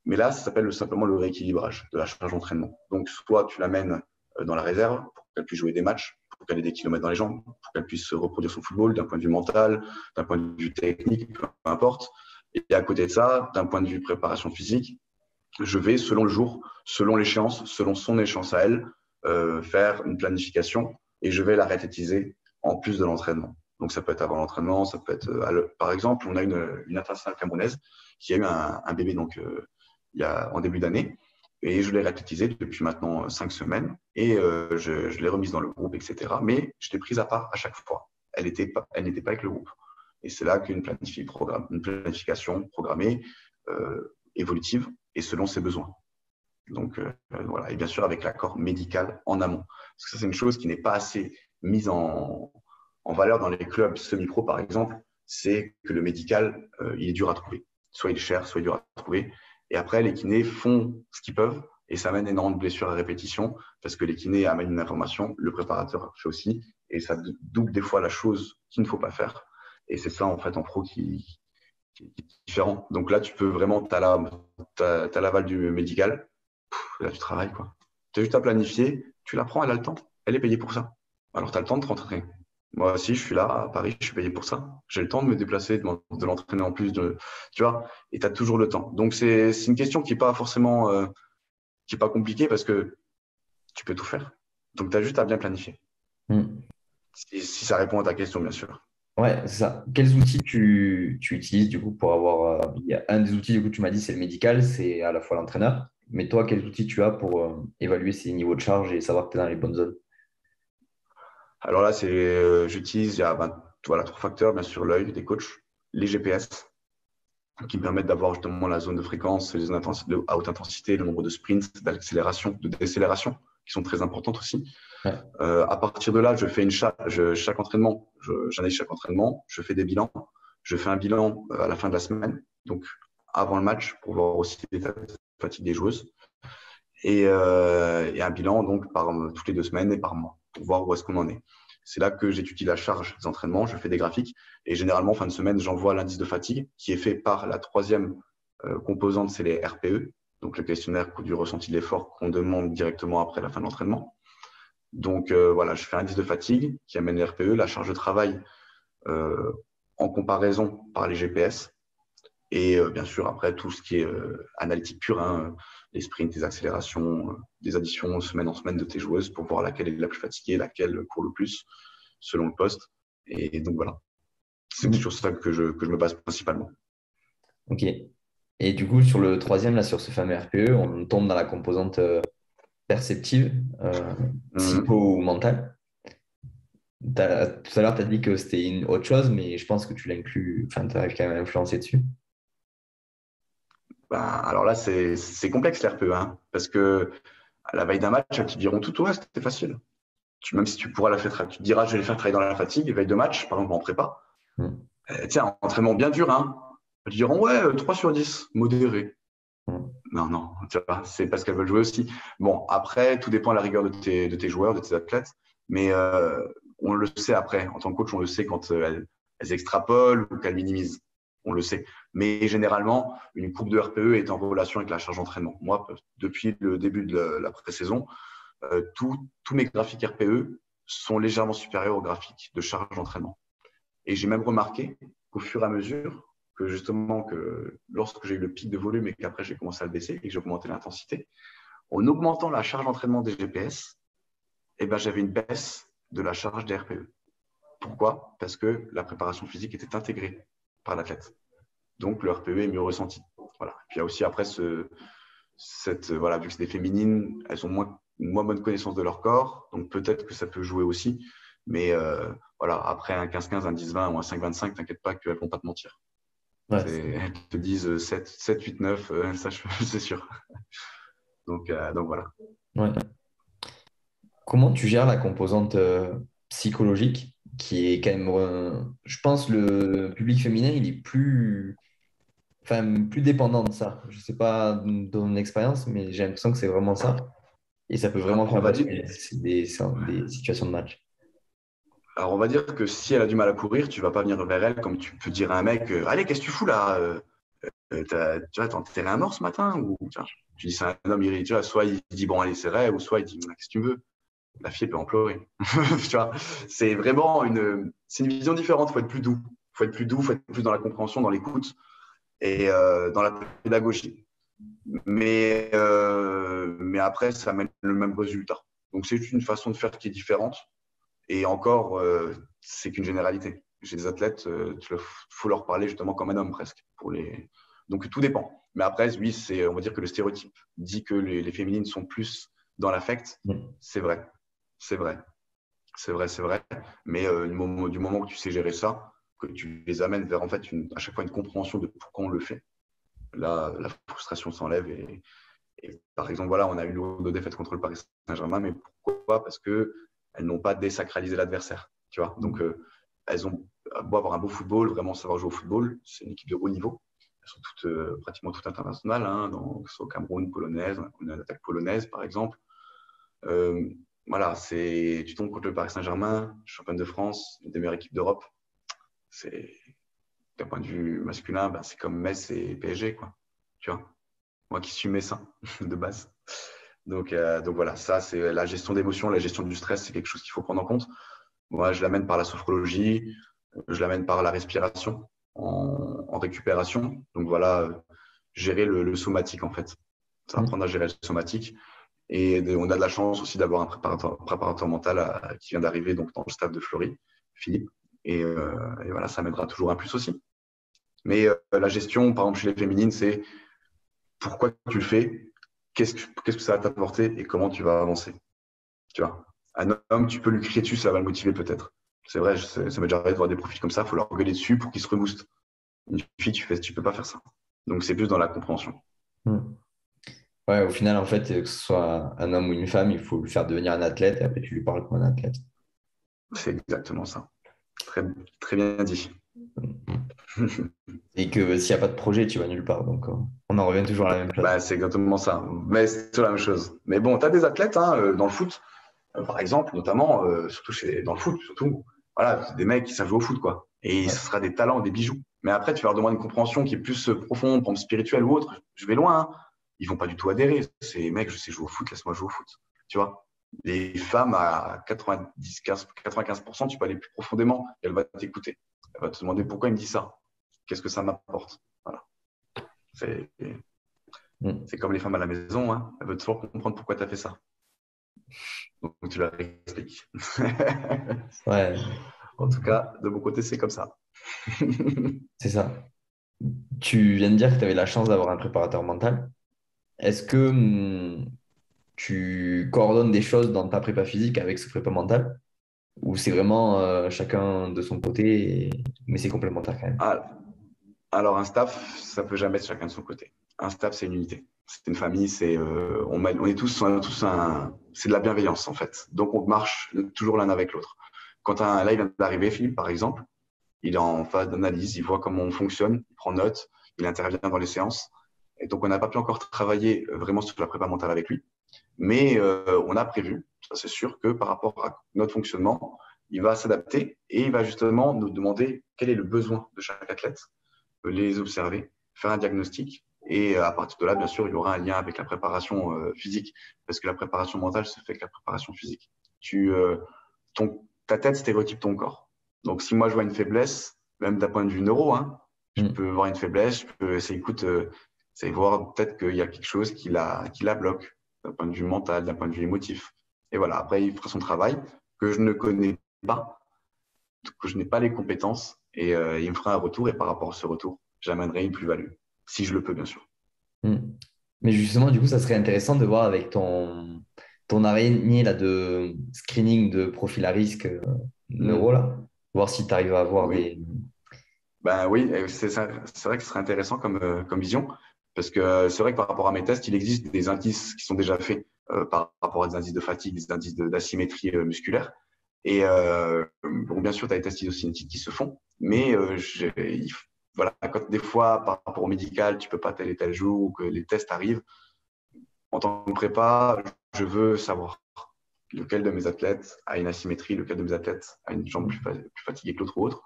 Mais là, ça s'appelle simplement le rééquilibrage de la charge d'entraînement. Donc, soit tu l'amènes dans la réserve pour qu'elle puisse jouer des matchs, pour qu'elle ait des kilomètres dans les jambes, pour qu'elle puisse reproduire son football d'un point de vue mental, d'un point de vue technique, peu importe. Et à côté de ça, d'un point de vue préparation physique, je vais, selon le jour, selon l'échéance, selon son échéance à elle, faire une planification et je vais la réthétiser en plus de l'entraînement. Donc, ça peut être avant l'entraînement, ça peut être, par exemple, on a une internationale camerounaise qui a eu un bébé donc, en début d'année et je l'ai réthétisé depuis maintenant 5 semaines et je l'ai remise dans le groupe, etc. Mais je l'ai prise à part à chaque fois. Elle n'était pas avec le groupe. Et c'est là qu'une une planification programmée, évolutive et selon ses besoins. Donc voilà, et bien sûr avec l'accord médical en amont. Parce que ça, c'est une chose qui n'est pas assez mise en valeur dans les clubs semi-pro, par exemple, c'est que le médical, il est dur à trouver. Soit il est cher, soit il est dur à trouver. Et après, les kinés font ce qu'ils peuvent et ça amène énormément de blessures à répétition parce que les kinés amènent une information, le préparateur fait aussi, et ça double des fois la chose qu'il ne faut pas faire. Et c'est ça, en fait, en pro qui est différent. Donc là, tu peux vraiment, tu as l'aval du médical, là, tu travailles, quoi. Tu as juste à planifier, tu la prends, elle a le temps, elle est payée pour ça. Alors, tu as le temps de te rentraîner. Moi aussi, je suis là à Paris, je suis payé pour ça. J'ai le temps de me déplacer, de l'entraîner en plus, tu vois, et tu as toujours le temps. Donc, c'est une question qui n'est pas forcément qui est pas compliquée parce que tu peux tout faire. Donc, tu as juste à bien planifier. Mm. Si ça répond à ta question, bien sûr. Ouais, c'est ça. Quels outils tu utilises du coup pour avoir. Il y a un des outils, du coup, tu m'as dit, c'est le médical, c'est à la fois l'entraîneur. Mais toi, quels outils tu as pour évaluer ses niveaux de charge et savoir que tu es dans les bonnes zones? Alors là, j'utilise, il y a voilà, trois facteurs, bien sûr, l'œil des coachs, les GPS, qui me permettent d'avoir justement la zone de fréquence, les zones à haute intensité, le nombre de sprints, d'accélération, de décélération, qui sont très importantes aussi. Ouais. À partir de là, je fais chaque entraînement, j'analyse chaque entraînement, je fais des bilans. Je fais un bilan à la fin de la semaine, donc avant le match, pour voir aussi l'état de fatigue des joueuses. Et un bilan donc toutes les 2 semaines et par mois, pour voir où est-ce qu'on en est. C'est là que j'étudie la charge des entraînements, je fais des graphiques, et généralement, fin de semaine, j'envoie l'indice de fatigue, qui est fait par la troisième composante, c'est les RPE, donc le questionnaire du ressenti de l'effort qu'on demande directement après la fin de l'entraînement. Donc voilà, je fais un indice de fatigue qui amène les RPE, la charge de travail euh, en comparaison par les GPS, et bien sûr, après, tout ce qui est analytique pure, hein, les sprints, les accélérations, des additions semaine en semaine de tes joueuses pour voir laquelle est la plus fatiguée, laquelle court le plus, selon le poste. Et donc voilà, c'est Mhm. sur ça que je me base principalement. Ok. Et du coup, sur le troisième, là, sur ce fameux RPE, on tombe dans la composante perceptive, psycho ou mentale. Tout à l'heure, tu as dit que c'était une autre chose, mais je pense que tu l'inclus, enfin, tu arrives quand même à influencer dessus. Ben, alors là, c'est complexe l'RPE, hein, parce que à la veille d'un match, ils te diront tout, ouais, c'était facile. Même si tu pourras tu te diras, je vais les faire travailler dans la fatigue, veille de match, par exemple en prépa. Mhm. Tiens, un entraînement bien dur, hein. Ils te diront, ouais, 3 sur 10, modéré. Mhm. Non, non, tu vois, c'est parce qu'elles veulent jouer aussi. Bon, après, tout dépend de la rigueur de tes joueurs, de tes athlètes. Mais on le sait après. En tant que coach, on le sait quand elles extrapolent ou qu'elles minimisent. On le sait. Mais généralement, une courbe de RPE est en relation avec la charge d'entraînement. Moi, depuis le début de la pré-saison, tous mes graphiques RPE sont légèrement supérieurs aux graphiques de charge d'entraînement. Et j'ai même remarqué qu'au fur et à mesure, que justement, que lorsque j'ai eu le pic de volume et qu'après j'ai commencé à le baisser et que j'ai augmenté l'intensité, en augmentant la charge d'entraînement des GPS, eh ben, j'avais une baisse de la charge des RPE. Pourquoi? Parce que la préparation physique était intégrée par l'athlète. Donc le RPE est mieux ressenti. Voilà. Puis il y a aussi après voilà, vu que c'est des féminines, elles ont une moins bonne connaissance de leur corps, donc peut-être que ça peut jouer aussi. Mais voilà, après un 15-15, un 10-20 ou un 5-25, t'inquiète pas qu'elles vont pas te mentir. Ouais, Elles te disent 7, 8, 9, ça c'est sûr. Donc voilà. ouais. Comment tu gères la composante psychologique qui est quand même, je pense, le public féminin, il est plus, enfin, plus dépendant de ça. Je sais pas de ton expérience, mais j'ai l'impression que c'est vraiment ça. Et ça peut vraiment Alors on faire va dire, basculer des situations de match. alors on va dire que si elle a du mal à courir, tu vas pas venir vers elle comme tu peux dire à un mec, allez, qu'est-ce que tu fous là? Tu vois, t'as enterré un mort ce matin? Ou tu dis c'est un homme, tu vois, soit il dit bon allez c'est vrai, ou soit il dit qu'est-ce que tu veux? La fille peut en pleurer. Tu vois, c'est une vision différente. Il faut être plus doux. Il faut être plus dans la compréhension, dans l'écoute et dans la pédagogie. Mais après, ça amène le même résultat. Donc, c'est une façon de faire qui est différente. Et encore, c'est qu'une généralité. J'ai des athlètes, il faut leur parler justement comme un homme presque. Donc, tout dépend. Mais après, oui, on va dire que le stéréotype dit que les féminines sont plus dans l'affect. Mm. C'est vrai. C'est vrai. C'est vrai, c'est vrai. Mais du moment que tu sais gérer ça, que tu les amènes vers en fait à chaque fois une compréhension de pourquoi on le fait, là, la frustration s'enlève. Et par exemple, voilà, on a eu nos défaites contre le Paris Saint-Germain, mais pourquoi? Parce qu'elles n'ont pas désacralisé l'adversaire. Tu vois. Donc, elles ont beau avoir un beau football, vraiment savoir jouer au football. C'est une équipe de haut niveau. Elles sont pratiquement toutes internationales, hein, que ce soit au Cameroun, polonaise, on a l'attaque polonaise, par exemple. Euh, voilà, tu tombes contre le Paris Saint-Germain, championne de France, une des meilleures équipes d'Europe. C'est, d'un point de vue masculin, ben, c'est comme Metz et PSG, quoi. Tu vois, moi qui suis messin de base. Donc voilà, ça, c'est la gestion d'émotions, la gestion du stress, c'est quelque chose qu'il faut prendre en compte. Moi, je l'amène par la sophrologie, je l'amène par la respiration en récupération. Donc voilà, gérer le somatique, en fait. Ça va Mm. apprendre à gérer le somatique. Et on a de la chance aussi d'avoir un préparateur mental qui vient d'arriver donc dans le staff de Flory, Philippe. Et voilà, ça m'aidera toujours un plus aussi. Mais la gestion, par exemple, chez les féminines, c'est pourquoi tu le fais, qu'est-ce que ça va t'apporter et comment tu vas avancer. Tu vois, un homme, tu peux lui crier dessus, ça va le motiver peut-être. C'est vrai, ça m'est déjà arrivé de voir des profils comme ça, il faut leur gueuler dessus pour qu'ils se reboostent. Une fille, tu peux pas faire ça. Donc, c'est plus dans la compréhension. Hmm. Ouais, au final, en fait, que ce soit un homme ou une femme, il faut le faire devenir un athlète et après tu lui parles comme un athlète. C'est exactement ça. Très, très bien dit. Et que s'il n'y a pas de projet, tu vas nulle part. Donc, on en revient toujours à la même chose. Bah, c'est exactement ça. Mais c'est toujours la même chose. Mais bon, tu as des athlètes hein, dans le foot, par exemple, notamment, surtout dans le foot, surtout, voilà, c'est des mecs qui savent jouer au foot, quoi. Et Ouais. ce sera des talents, des bijoux. Mais après, tu vas leur demander une compréhension qui est plus profonde, par exemple, spirituelle ou autre. Je vais loin, hein. Ils vont pas du tout adhérer. C'est mec, je sais jouer au foot, laisse-moi jouer au foot. Tu vois, les femmes à 95%, tu peux aller plus profondément et elle va t'écouter. Elle va te demander pourquoi il me dit ça. Qu'est-ce que ça m'apporte. Voilà. C'est Hmm. c'est comme les femmes à la maison, hein. Elles veulent toujours comprendre pourquoi tu as fait ça. Donc tu leur expliques. Ouais, En tout cas, de mon côté, c'est comme ça. c'est ça. Tu viens de dire que tu avais la chance d'avoir un préparateur mental. Est-ce que tu coordonnes des choses dans ta prépa physique avec ce prépa mental? Ou c'est vraiment chacun de son côté, mais c'est complémentaire quand même? Ah, alors, un staff, ça peut jamais être chacun de son côté. Un staff, c'est une unité. C'est une famille, on est tous c'est de la bienveillance en fait. Donc, on marche toujours l'un avec l'autre. Quand là, il vient d'arriver, Philippe, par exemple, il est en phase d'analyse, il voit comment on fonctionne, il prend note, il intervient dans les séances. Et donc, on n'a pas pu encore travailler vraiment sur la prépa mentale avec lui. Mais on a prévu, ça c'est sûr, que par rapport à notre fonctionnement, il va s'adapter et il va justement nous demander quel est le besoin de chaque athlète, les observer, faire un diagnostic. Et à partir de là, bien sûr, il y aura un lien avec la préparation physique, parce que la préparation mentale se fait avec la préparation physique. Ta tête stéréotype ton corps. Donc, si moi je vois une faiblesse, même d'un point de vue neuro, hein, je Hmm. peux voir une faiblesse, je peux essayer, écoute, c'est voir peut-être qu'il y a quelque chose qui la bloque, d'un point de vue mental, d'un point de vue émotif. Et voilà, après, il fera son travail que je ne connais pas, que je n'ai pas les compétences, et il me fera un retour, et par rapport à ce retour, j'amènerai une plus-value, si je le peux, bien sûr. Hmm. Mais justement, du coup, ça serait intéressant de voir avec ton araignée là, de screening de profil à risque neuro, Mm. là, voir si tu arrives à avoir Oui, des. ben oui, c'est vrai que ce serait intéressant comme vision, parce que c'est vrai que par rapport à mes tests, il existe des indices qui sont déjà faits par rapport à des indices de fatigue, des indices d'asymétrie musculaire. Et bon, bien sûr, tu as des tests isocinétiques qui se font, mais voilà, quand des fois, par rapport au médical, tu peux pas tel et tel jour, ou que les tests arrivent, en tant que prépa, je veux savoir lequel de mes athlètes a une asymétrie, lequel de mes athlètes a une jambe plus fatiguée que l'autre ou autre.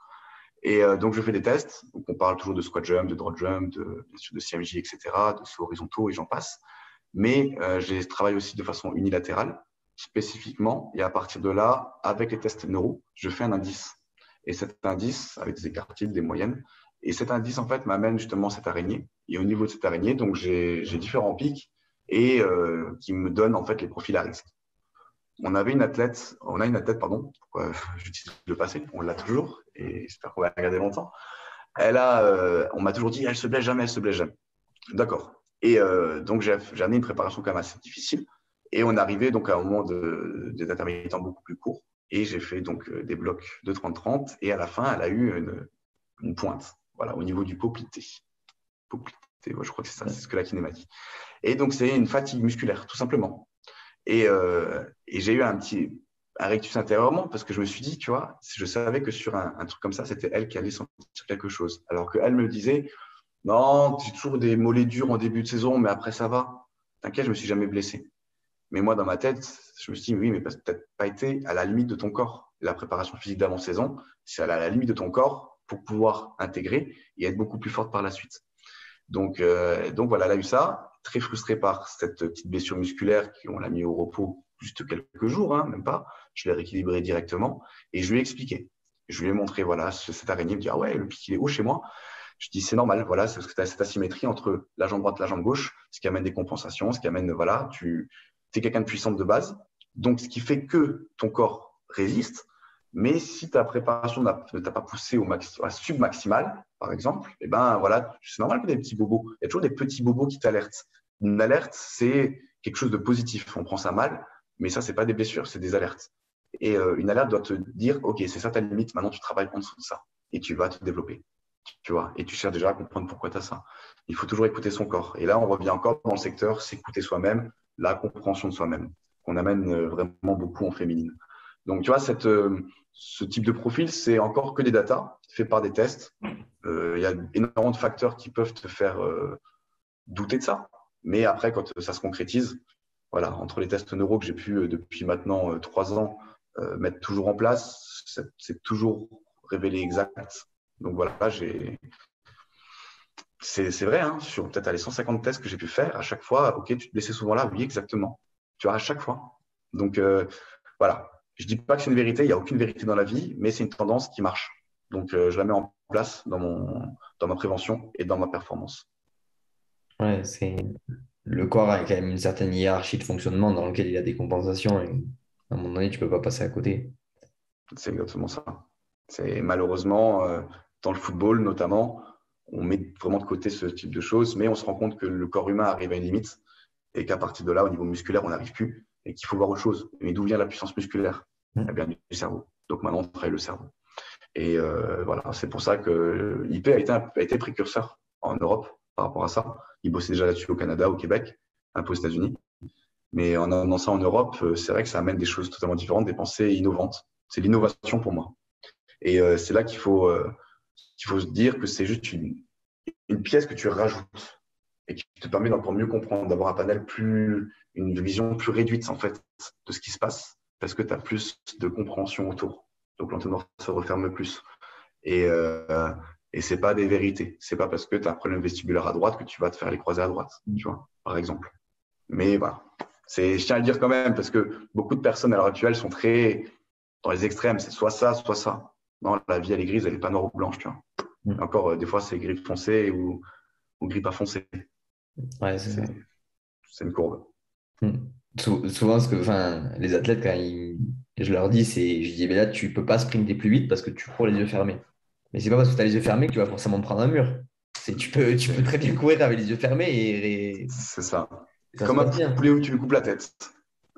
Et donc, je fais des tests. Donc, on parle toujours de squat jump, de drop jump, bien sûr de CMJ, etc., de sauts horizontaux et j'en passe. Mais j'ai travaillé aussi de façon unilatérale, spécifiquement. Et à partir de là, avec les tests neuro, je fais un indice. Et cet indice, avec des écartiles, des moyennes, et cet indice, en fait, m'amène justement cette araignée. Et au niveau de cette araignée, donc, j'ai différents pics et qui me donnent, en fait, les profils à risque. On a une athlète, pardon, j'utilise le passé, on l'a toujours, et j'espère qu'on va la regarder longtemps. On m'a toujours dit, elle se blesse jamais, elle se blesse jamais. D'accord. Et donc, j'ai amené une préparation quand même assez difficile. Et on arrivait donc à un moment des intermittents beaucoup plus courts. Et j'ai fait donc des blocs de 30-30. Et à la fin, elle a eu une pointe, voilà, au niveau du poplité. Poplité, ouais, je crois que c'est ça, c'est ce que la kiné m'a dit. Et donc, c'est une fatigue musculaire, tout simplement. Et j'ai eu un rectus intérieurement parce que je me suis dit, tu vois, je savais que sur un truc comme ça, c'était elle qui allait sentir quelque chose. Alors qu'elle me disait, non, j'ai toujours des mollets durs en début de saison, mais après ça va. T'inquiète, je me suis jamais blessé. Mais moi, dans ma tête, je me suis dit, oui, mais parce que tu n'as pas été à la limite de ton corps. La préparation physique d'avant-saison, c'est à la limite de ton corps pour pouvoir intégrer et être beaucoup plus forte par la suite. Donc voilà, elle a eu ça, très frustrée par cette petite blessure musculaire qu'on l'a mis au repos juste quelques jours, hein, même pas. Je l'ai rééquilibré directement et je lui ai expliqué. Je lui ai montré, voilà, cette araignée. Il me dit, ah ouais, le pic, il est haut chez moi. Je dis, c'est normal, voilà, c'est parce que tu as cette asymétrie entre la jambe droite et la jambe gauche, ce qui amène des compensations, ce qui amène, voilà, tu es quelqu'un de puissant de base. Donc, ce qui fait que ton corps résiste, Mais si ta préparation ne t'a pas poussé à submaximal, par exemple, eh ben, voilà, c'est normal que des petits bobos. Il y a toujours des petits bobos qui t'alertent. Une alerte, c'est quelque chose de positif. On prend ça mal, mais ça, c'est pas des blessures, c'est des alertes. Et une alerte doit te dire, OK, c'est ça ta limite, maintenant tu travailles en dessous de ça et tu vas te développer. Tu vois, et tu cherches déjà à comprendre pourquoi tu as ça. Il faut toujours écouter son corps. Et là, on revient encore dans le secteur, s'écouter soi-même, la compréhension de soi-même, qu'on amène vraiment beaucoup en féminine. Donc, tu vois, ce type de profil, c'est encore que des datas fait par des tests. Il y a énormément de facteurs qui peuvent te faire douter de ça. Mais après, quand ça se concrétise, voilà, entre les tests neuro que j'ai pu, depuis maintenant 3 ans, mettre toujours en place, c'est toujours révélé exact. Donc voilà, c'est vrai, hein, sur peut-être les 150 tests que j'ai pu faire, à chaque fois, OK, tu te blessais souvent là, oui, exactement. Tu vois, à chaque fois. Donc voilà, je dis pas que c'est une vérité, il n'y a aucune vérité dans la vie, mais c'est une tendance qui marche. Donc je la mets en place dans ma prévention et dans ma performance. Ouais, le corps a quand même une certaine hiérarchie de fonctionnement dans lequel il y a des compensations et à un moment donné, tu peux pas passer à côté. C'est exactement ça. C'est malheureusement, dans le football notamment, on met vraiment de côté ce type de choses, mais on se rend compte que le corps humain arrive à une limite et qu'à partir de là, au niveau musculaire, on n'arrive plus et qu'il faut voir autre chose. Mais d'où vient la puissance musculaire? Eh bien, du cerveau. Donc maintenant, on travaille le cerveau. Et voilà, c'est pour ça que l'IP a été précurseur en Europe par rapport à ça. Il bossait déjà là-dessus au Canada, au Québec, un peu aux États-Unis. Mais en amenant ça en Europe, c'est vrai que ça amène des choses totalement différentes, des pensées innovantes. C'est l'innovation pour moi. Et c'est là qu'il faut se dire que c'est juste une pièce que tu rajoutes et qui te permet d'encore mieux comprendre, d'avoir un panel une vision plus réduite en fait de ce qui se passe parce que tu as plus de compréhension autour. Donc l'entonnoir se referme plus. Et, euh, et c'est pas des vérités. C'est pas parce que tu as un problème vestibulaire à droite que tu vas te faire les croisés à droite, tu vois, par exemple. Mais voilà. Je tiens à le dire quand même parce que beaucoup de personnes à l'heure actuelle sont très dans les extrêmes. C'est soit ça, soit ça. Non, la vie, elle est grise, elle n'est pas noire ou blanche, tu vois. Encore, des fois, c'est gris foncé ou gris pas foncé. Ouais, c'est ça. C'est une courbe. Mm. Souvent, enfin, les athlètes, je leur dis, je dis, mais là, tu peux pas sprinter plus vite parce que tu cours les yeux fermés. Mais c'est pas parce que tu as les yeux fermés que tu vas forcément te prendre un mur. Tu peux très bien courir avec les yeux fermés C'est ça. et ça se Comme un passe bien. poulet où tu lui coupes la tête.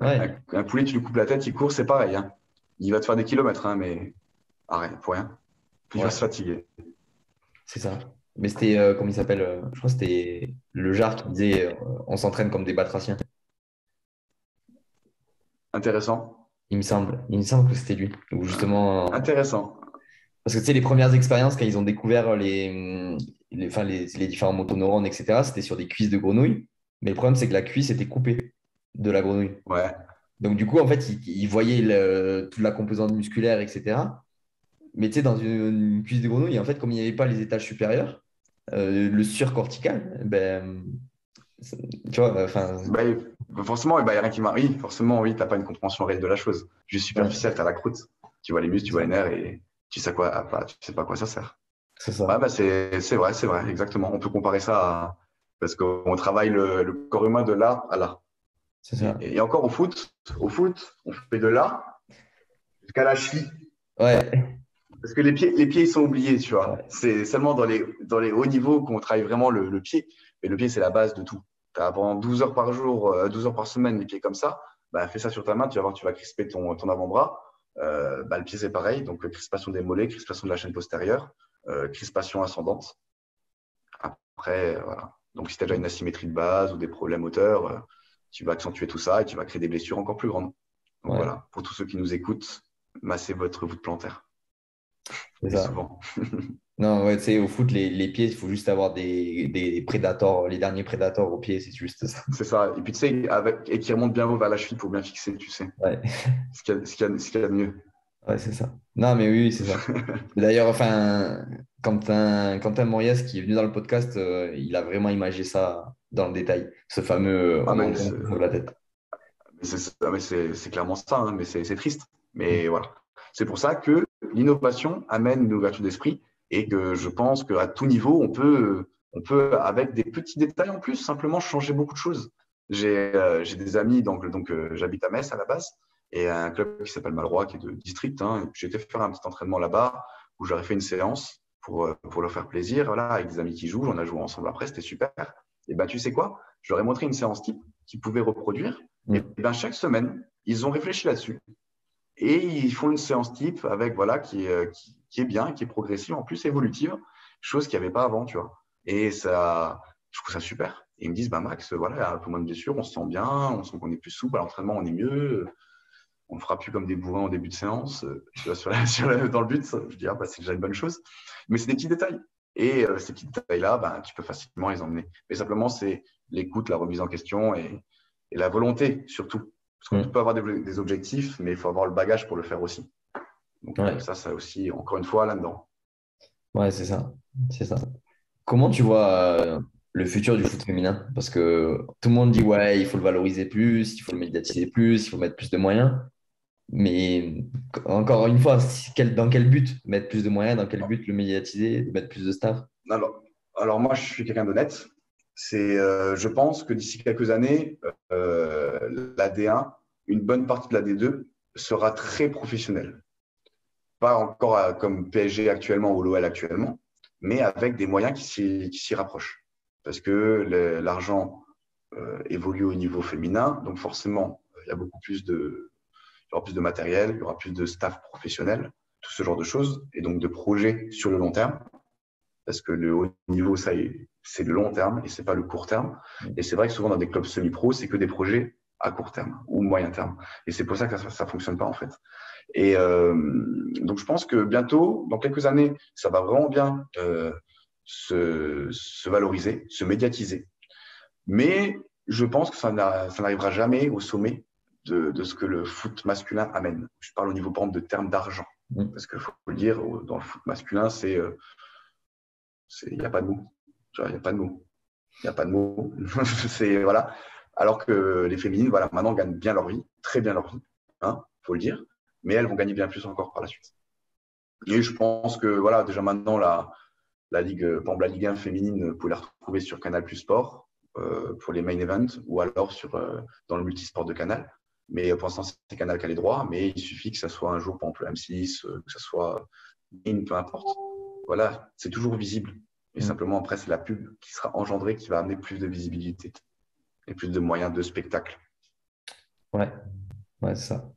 Un, Ouais, un poulet, tu lui coupes la tête, il court, c'est pareil, hein. Il va te faire des kilomètres, hein, mais arrête, pour rien. Puis il va se ouais, fatiguer. c'est ça. Mais c'était, comment il s'appelle je crois que c'était le Jard qui disait on s'entraîne comme des batraciens. Intéressant. Il me semble que c'était lui. Ou justement, Intéressant. parce que tu sais, les premières expériences, quand ils ont découvert enfin, les différents motoneurones, etc., c'était sur des cuisses de grenouille. Mais le problème, c'est que la cuisse était coupée de la grenouille. Ouais. Donc, du coup, en fait, ils voyaient toute la composante musculaire, etc. Mais tu sais, dans une cuisse de grenouille, en fait, comme il n'y avait pas les étages supérieurs, le surcortical, ben, tu vois, enfin, Bah, forcément, bah, il n'y a rien qui m'arrive. Oui, forcément, oui, tu n'as pas une compréhension réelle de la chose. Juste ouais, superficielle, tu as la croûte. Tu vois les muscles, tu c'est vois ça. les nerfs et tu sais quoi, tu sais pas à quoi ça sert. C'est Ouais, ça. bah, c'est vrai, exactement. On peut comparer ça parce qu'on travaille le corps humain de là à là. C'est Et, ça. et encore au foot, on fait de là jusqu'à la cheville. Ouais. Parce que les pieds, ils sont oubliés, tu vois. Ouais. C'est seulement dans les hauts niveaux qu'on travaille vraiment le pied. Et le pied, c'est la base de tout. Tu as pendant 12 heures par jour, 12 heures par semaine, les pieds comme ça. Bah, fais ça sur ta main, tu vas voir, tu vas crisper ton avant-bras. Bah, le pied, c'est pareil. Donc, crispation des mollets, crispation de la chaîne postérieure, crispation ascendante. Après, voilà. Donc, si tu as déjà une asymétrie de base ou des problèmes moteurs, tu vas accentuer tout ça et tu vas créer des blessures encore plus grandes. Donc, Ouais. voilà. Pour tous ceux qui nous écoutent, massez votre voûte plantaire. C'est Et ça. souvent. Non, ouais, tu sais, au foot, les pieds, il faut juste avoir des prédateurs, les derniers prédateurs aux pieds, c'est juste ça. C'est ça. Et puis, tu sais, et qui remonte bien haut vers la cheville pour bien fixer, tu sais. Ouais, Ce qu'il y a de mieux. ouais, c'est ça. Non, mais oui, oui, c'est ça. D'ailleurs, enfin, Quentin Morias qui est venu dans le podcast, il a vraiment imagé ça dans le détail, ce fameux Ah, on mais entend sur la tête. c'est clairement ça, hein, mais c'est triste. Mais voilà. C'est pour ça que l'innovation amène une ouverture d'esprit et que je pense qu'à tout niveau, on peut, avec des petits détails en plus, simplement changer beaucoup de choses. J'ai des amis, donc j'habite à Metz à la base. et un club qui s'appelle Malroy, qui est de district. Hein. J'ai été faire un petit entraînement là-bas où j'aurais fait une séance pour leur faire plaisir, voilà, avec des amis qui jouent. On a joué ensemble après, c'était super. Et ben, tu sais quoi? Je leur ai montré une séance type qu'ils pouvaient reproduire. Et Mm. ben, chaque semaine, ils ont réfléchi là-dessus. Et ils font une séance type avec, voilà, qui est bien, qui est progressive, en plus évolutive, chose qu'il n'y avait pas avant, tu vois. Et ça, je trouve ça super. Et ils me disent, bah Max, voilà, il y a un peu moins de blessures, on se sent bien, on sent qu'on est plus souple à l'entraînement, on est mieux, on ne fera plus comme des bourrins au début de séance, tu vois, dans le but. Je dis, ah, bah, c'est déjà une bonne chose. Mais c'est des petits détails. Et ces petits détails-là, bah, tu peux facilement les emmener. Mais simplement, c'est l'écoute, la remise en question et la volonté, surtout. Parce qu'on Mm. peut avoir des objectifs, mais il faut avoir le bagage pour le faire aussi. Donc Ouais, ça aussi, encore une fois, là-dedans. ouais, c'est ça. C'est ça. Comment tu vois le futur du foot féminin? Parce que tout le monde dit, ouais, il faut le valoriser plus, il faut le médiatiser plus, il faut mettre plus de moyens. Mais encore une fois, dans quel but mettre plus de moyens, dans quel but le médiatiser, de mettre plus de staff? Alors, alors moi, je suis quelqu'un d'honnête. Je pense que d'ici quelques années, la D1, une bonne partie de la D2 sera très professionnelle. Pas encore comme PSG actuellement ou l'OL actuellement, mais avec des moyens qui s'y rapprochent. Parce que l'argent évolue au niveau féminin, donc forcément, il y a il y aura plus de matériel, il y aura plus de staff professionnel, tout ce genre de choses, et donc de projets sur le long terme. Parce que le haut niveau, c'est le long terme et c'est pas le court terme. Et c'est vrai que souvent dans des clubs semi-pro, c'est que des projets à court terme ou moyen terme. Et c'est pour ça que ça fonctionne pas en fait. Et donc je pense que bientôt, dans quelques années, ça va vraiment bien se valoriser, se médiatiser. Mais je pense que ça n'arrivera jamais au sommet de ce que le foot masculin amène. Je parle au niveau, par exemple, de termes d'argent. Mm. Parce qu'il faut le dire, dans le foot masculin, il n'y a pas de mots. Il n'y a pas de mots. Il n'y a pas de mots. Voilà. Alors que les féminines, voilà, maintenant gagnent bien leur vie, très bien leur vie, hein, faut le dire, mais elles vont gagner bien plus encore par la suite. Et je pense que voilà, déjà maintenant la Ligue, par exemple, la Ligue 1 féminine, vous pouvez la retrouver sur Canal Plus Sport pour les main events ou alors dans le multisport de Canal. Mais pour l'instant, c'est Canal qui a les droits, mais il suffit que ça soit un jour, par exemple, M6, que ça soit peu importe. Voilà, c'est toujours visible. Et Mm. simplement, après, c'est la pub qui sera engendrée qui va amener plus de visibilité et plus de moyens de spectacle. Ouais, ouais, c'est ça.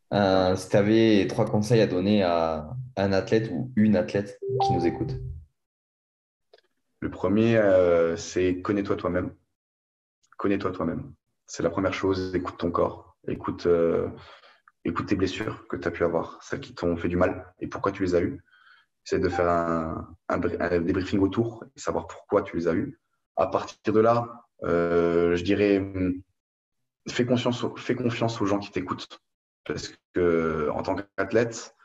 Voilà. Si tu avais trois conseils à donner à un athlète ou une athlète qui nous écoute. Le premier, c'est connais-toi toi-même. Connais-toi toi-même. C'est la première chose. Écoute ton corps. Écoute tes blessures que tu as pu avoir, celles qui t'ont fait du mal et pourquoi tu les as eues. Essaie de faire un débriefing autour et savoir pourquoi tu les as eues. À partir de là, je dirais, fais confiance aux gens qui t'écoutent. Parce que en tant qu'athlète,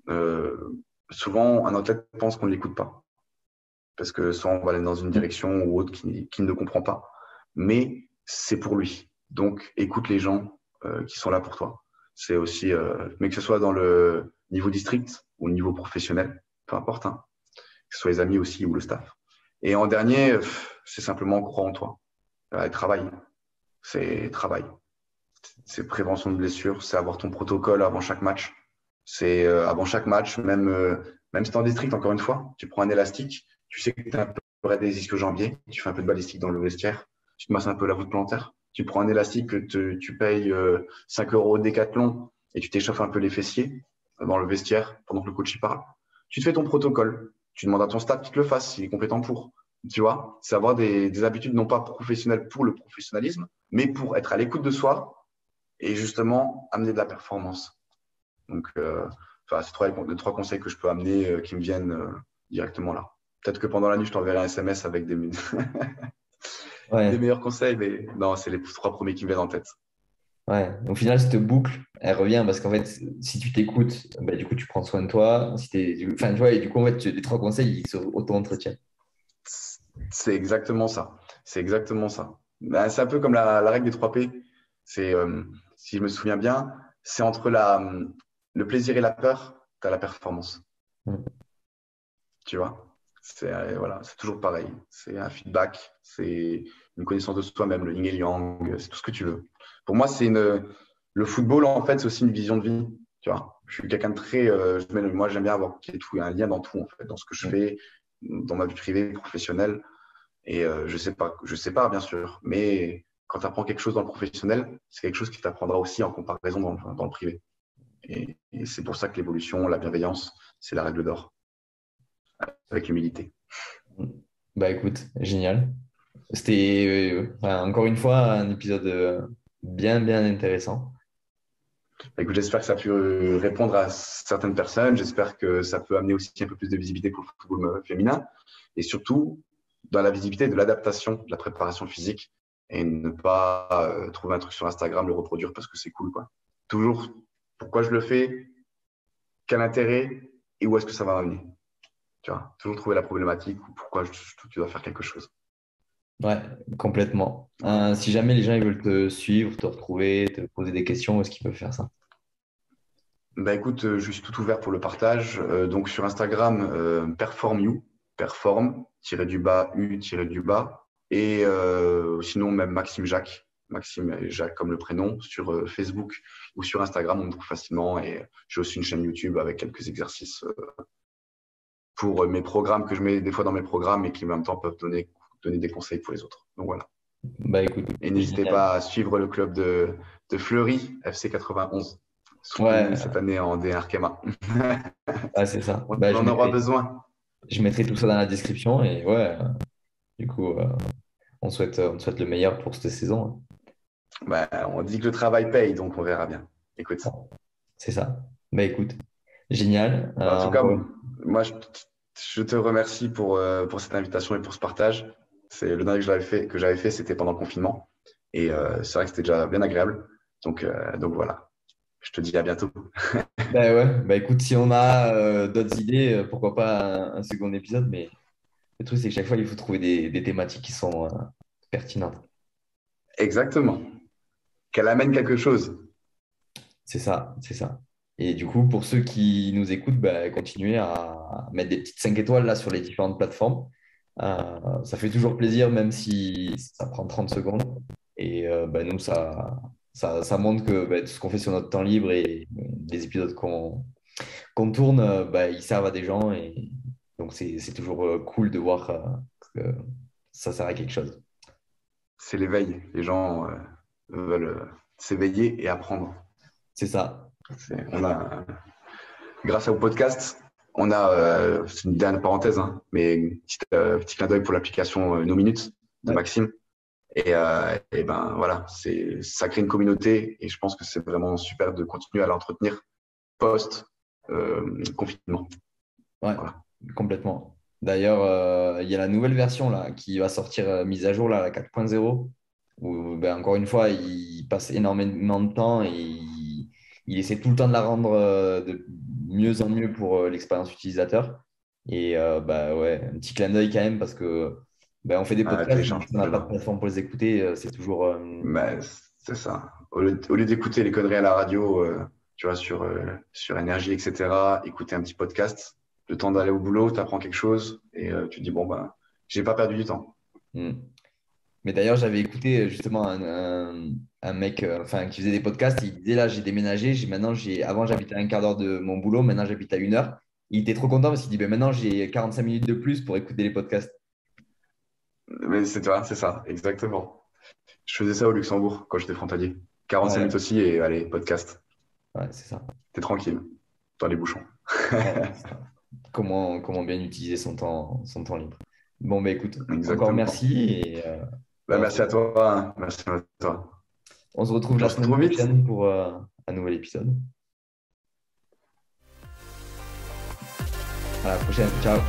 euh, souvent, un athlète pense qu'on ne l'écoute pas. Parce que soit on va aller dans une Mm. direction ou autre qui ne comprend pas. Mais c'est pour lui. Donc, écoute les gens qui sont là pour toi. C'est aussi, mais que ce soit dans le niveau district ou le niveau professionnel, peu importe, hein, que ce soit les amis aussi ou le staff. Et en dernier, c'est simplement croire en toi. Travail. C'est travail. C'est prévention de blessures, c'est avoir ton protocole avant chaque match. C'est avant chaque match, même si tu es en district, encore une fois, tu prends un élastique, tu sais que tu as un peu près des ischio-jambiers, tu fais un peu de balistique dans le vestiaire, tu te masses un peu la voûte plantaire, tu prends un élastique que tu payes 5 euros au Décathlon et tu t'échauffes un peu les fessiers dans le vestiaire pendant que le coach y parle. Tu te fais ton protocole, tu demandes à ton staff qu'il te le fasse, s'il est compétent pour. Tu vois, c'est avoir des habitudes non pas professionnelles pour le professionnalisme, mais pour être à l'écoute de soi et justement amener de la performance. Donc, c'est trois conseils que je peux amener qui me viennent directement là. Peut-être que pendant la nuit, je t'enverrai un SMS avec des Ouais, meilleurs conseils, mais non, c'est les trois premiers qui me viennent en tête. ouais. Au final, cette boucle, elle revient parce qu'en fait, si tu t'écoutes, bah, du coup, tu prends soin de toi. Si enfin, tu vois, et du coup, en fait, les trois conseils, ils se auto-entretiennent. C'est exactement ça. C'est exactement ça. Ben, c'est un peu comme la règle des 3 P. C'est, si je me souviens bien, c'est entre le plaisir et la peur, tu as la performance. Mm. Tu vois, voilà, c'est toujours pareil. C'est un feedback, c'est une connaissance de soi-même, le yin et le yang, c'est tout ce que tu veux. Pour moi, le football, en fait, c'est aussi une vision de vie. Tu vois, je suis quelqu'un de très. Moi, j'aime bien avoir qu'il y ait tout, un lien dans tout, en fait, dans ce que je fais, dans ma vie privée, professionnelle. Et je sais pas, bien sûr. Mais quand tu apprends quelque chose dans le professionnel, c'est quelque chose qui t'apprendra aussi en comparaison dans le privé. Et c'est pour ça que l'évolution, la bienveillance, c'est la règle d'or, avec l'humilité. Bah écoute, génial. C'était encore une fois un épisode bien, bien intéressant. Écoute, j'espère que ça a pu répondre à certaines personnes. J'espère que ça peut amener aussi un peu plus de visibilité pour le football féminin. Et surtout, dans la visibilité de l'adaptation, de la préparation physique. Et ne pas trouver un truc sur Instagram, le reproduire parce que c'est cool, quoi. Toujours, pourquoi je le fais, quel intérêt et où est-ce que ça va m'amener. Tu vois, toujours trouver la problématique ou pourquoi tu dois faire quelque chose. Ouais, complètement. Si jamais les gens ils veulent te suivre, te retrouver, te poser des questions, où est-ce qu'ils peuvent faire ça? Bah écoute, je suis tout ouvert pour le partage. Donc sur Instagram, perform perform-du-bas, u-du-bas. Et sinon, même Maxime Jacques, Maxime et Jacques comme le prénom, sur Facebook ou sur Instagram, on me trouve facilement. Et j'ai aussi une chaîne YouTube avec quelques exercices pour mes programmes que je mets des fois dans mes programmes et qui en même temps peuvent donner des conseils pour les autres. Donc voilà. Bah écoute, Et n'hésitez génial. pas à suivre le club de Fleury, FC 91, soutenu Ouais, cette année en D1 Arkema. ouais, c'est ça. On Bah, en aura besoin. je mettrai tout ça dans la description et ouais, du coup, on souhaite le meilleur pour cette saison. Bah, on dit que le travail paye, donc on verra bien. Écoute. C'est ça. Bah écoute, génial. Bah, en tout cas, moi, je te remercie pour cette invitation et pour ce partage. C'est le dernier que j'avais fait, c'était pendant le confinement. Et c'est vrai que c'était déjà bien agréable. Donc voilà. Je te dis à bientôt. Bah ouais, bah écoute, si on a d'autres idées, pourquoi pas un second épisode, mais le truc, c'est que chaque fois, il faut trouver des thématiques qui sont pertinentes. Exactement. Qu'elle amène quelque chose. C'est ça, c'est ça. Et du coup, pour ceux qui nous écoutent, bah, continuez à mettre des petites 5 étoiles là sur les différentes plateformes. Ça fait toujours plaisir, même si ça prend 30 secondes. Et bah, nous, ça montre que bah, tout ce qu'on fait sur notre temps libre et les épisodes qu'on tourne, bah, ils servent à des gens. Et donc, c'est toujours cool de voir que ça sert à quelque chose. C'est l'éveil. Les gens veulent s'éveiller et apprendre. C'est ça. On a, grâce au podcast, on a, c'est une dernière parenthèse, hein, mais petit clin d'œil pour l'application No Minutes de Maxime. Et ben voilà, ça crée une communauté et je pense que c'est vraiment super de continuer à l'entretenir post-confinement. Ouais, Voilà. complètement. D'ailleurs, il y a la nouvelle version là, qui va sortir mise à jour, là, la 4.0, où ben, encore une fois, il passe énormément de temps et il essaie tout le temps de la rendre de mieux en mieux pour l'expérience utilisateur. Et bah, ouais, un petit clin d'œil quand même parce que ben, on fait des podcasts, mais si on n'a pas de plateforme pour les écouter, c'est toujours. Ben, c'est ça. Au lieu d'écouter les conneries à la radio, tu vois, sur Énergie, etc., écouter un petit podcast, le temps d'aller au boulot, tu apprends quelque chose et tu te dis, bon, ben, j'ai pas perdu du temps. Mais d'ailleurs, j'avais écouté justement un mec enfin, qui faisait des podcasts. Il disait là, j'ai déménagé. Avant, j'habitais à un quart d'heure de mon boulot. Maintenant, j'habite à 1 heure. Il était trop content parce qu'il dit ben, maintenant, j'ai 45 minutes de plus pour écouter les podcasts. Mais c'est ça, exactement. Je faisais ça au Luxembourg quand j'étais frontalier. 45 Ouais, minutes aussi et allez, podcast. ouais, c'est ça. T'es tranquille dans les bouchons. Ouais, c'est ça. Comment bien utiliser son temps libre. Bon, ben écoute, encore Exactement. merci. Et, merci à toi. Hein. Merci à toi. On se retrouve la semaine prochaine pour un nouvel épisode. À la prochaine. Ciao.